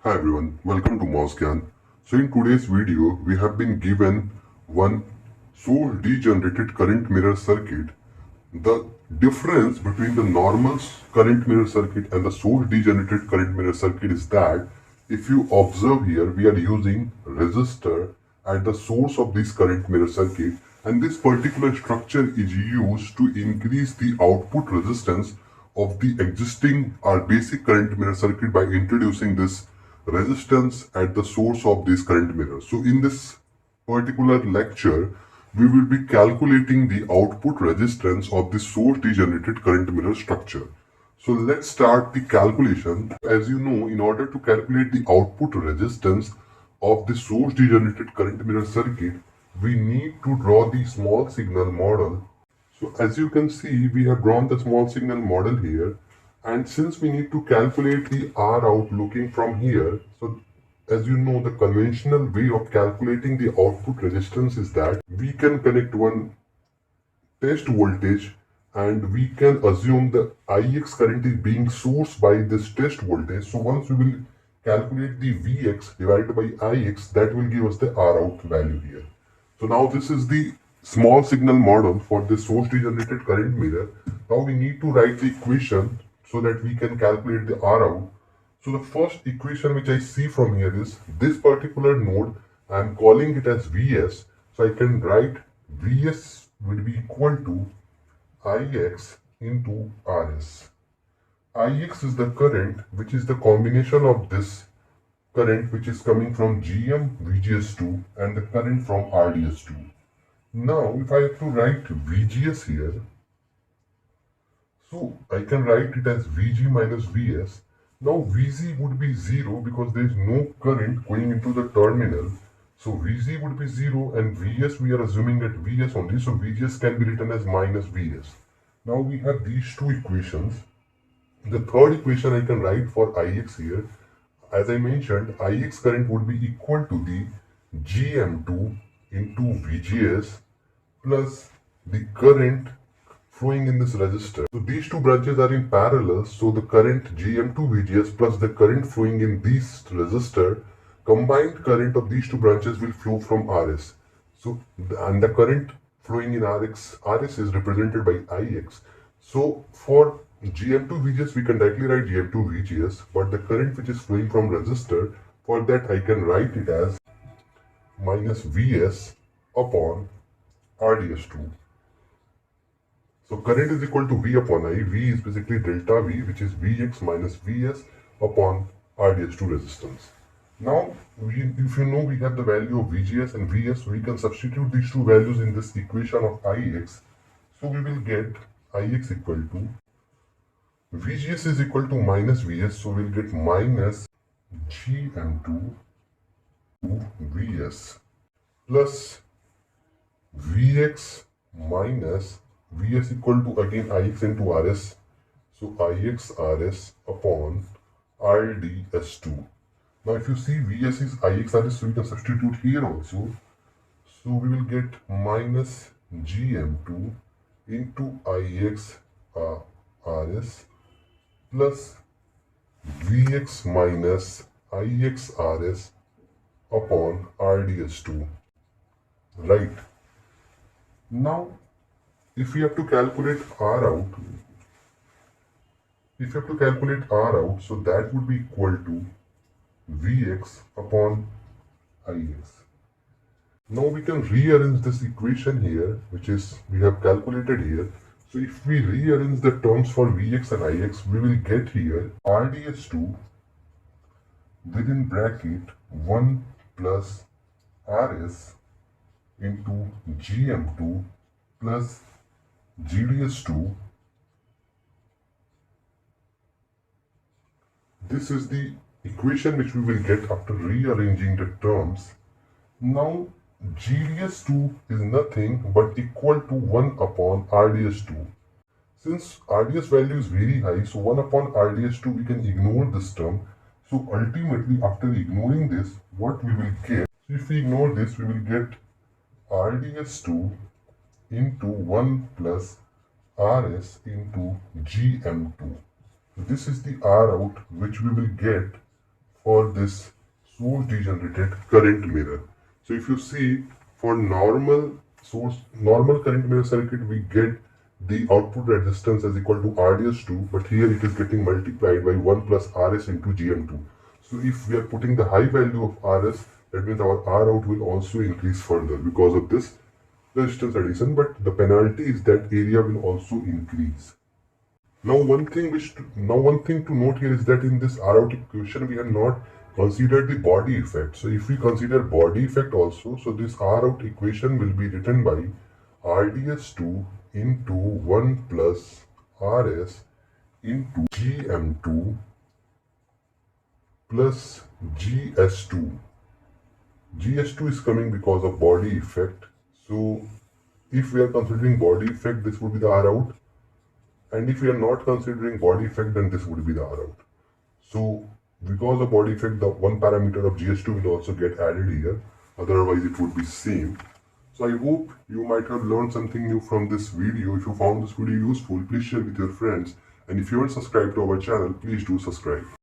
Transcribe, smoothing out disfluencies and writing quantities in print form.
Hi everyone, welcome to Moscan. So in today's video, we have been given one source degenerated current mirror circuit. The difference between the normal current mirror circuit and the source degenerated current mirror circuit is that if you observe here, we are using resistor at the source of this current mirror circuit, and this particular structure is used to increase the output resistance of the existing or basic current mirror circuit by introducing this resistance at the source of this current mirror. So in this particular lecture, we will be calculating the output resistance of the source degenerated current mirror structure. So let's start the calculation. As you know, in order to calculate the output resistance of the source degenerated current mirror circuit, we need to draw the small signal model. So as you can see, we have drawn the small signal model here. And since we need to calculate the R out looking from here, so as you know, the conventional way of calculating the output resistance is that we can connect one test voltage and we can assume the Ix current is being sourced by this test voltage. So once we will calculate the Vx divided by Ix, that will give us the R out value here. So now this is the small signal model for the source degenerated current mirror. Now we need to write the equation so that we can calculate the R out. So the first equation which I see from here is this particular node, I am calling it as Vs. So I can write Vs will be equal to Ix into Rs. Ix is the current which is the combination of this current which is coming from GM VGS2 and the current from RDS2. Now if I have to write VGS here, so I can write it as Vg minus Vs. Now Vg would be 0 because there is no current going into the terminal. So Vg would be 0 and Vs we are assuming at Vs only. So Vgs can be written as minus Vs. Now we have these two equations. The third equation I can write for Ix here. As I mentioned, Ix current would be equal to the GM2 into VGS plus the current flowing in this resistor. So these two branches are in parallel, so the current GM2VGS plus the current flowing in this resistor, combined current of these two branches will flow from RS. So and the current flowing in RS is represented by IX. So for GM2VGS we can directly write GM2VGS, but the current which is flowing from resistor, for that I can write it as minus Vs upon RDS2. So current is equal to V upon I. V is basically delta V, which is Vx minus Vs upon RDS2 resistance. Now, if you know we have the value of Vgs and Vs, we can substitute these two values in this equation of Ix. So we will get Ix equal to Vgs is equal to minus Vs, so we'll get minus Gm2 Vs plus Vx minus Vs equal to again Ix into Rs. So Ix Rs upon RDS2. Now if you see Vs is Ix Rs, so we can substitute here also. So we will get minus Gm2 into Ix Rs plus Vx minus Ix Rs upon RDS2. Right. Now if we have to calculate R out, so that would be equal to Vx upon Ix. Now we can rearrange this equation here, which is we have calculated here. So if we rearrange the terms for Vx and Ix, we will get here RDS2 within bracket 1 plus Rs into Gm2 plus GDS2. This is the equation which we will get after rearranging the terms. Now GDS2 is nothing but equal to 1 upon RDS2. Since RDS value is very high, so 1 upon RDS2 we can ignore this term. So ultimately after ignoring this, what we will get, so if we ignore this, we will get RDS2 into 1 plus Rs into Gm2. This is the R out which we will get for this source degenerated current mirror. So if you see, for normal current mirror circuit, we get the output resistance as equal to RDS2, but here it is getting multiplied by 1 plus RS into GM2. So if we are putting the high value of RS, that means our R out will also increase further because of this resistance addition, but the penalty is that area will also increase. Now one thing to note here is that in this R out equation we have not considered the body effect. So if we consider body effect also, so this R out equation will be written by RDS2 into 1 plus RS into GM2 plus GS2. GS2 is coming because of body effect. So if we are considering body effect, this would be the R out. And if we are not considering body effect, then this would be the R out. So because of body effect, the one parameter of GS2 will also get added here. Otherwise, it would be same. So I hope you might have learned something new from this video. If you found this video useful, please share with your friends. And if you aren't subscribed to our channel, please do subscribe.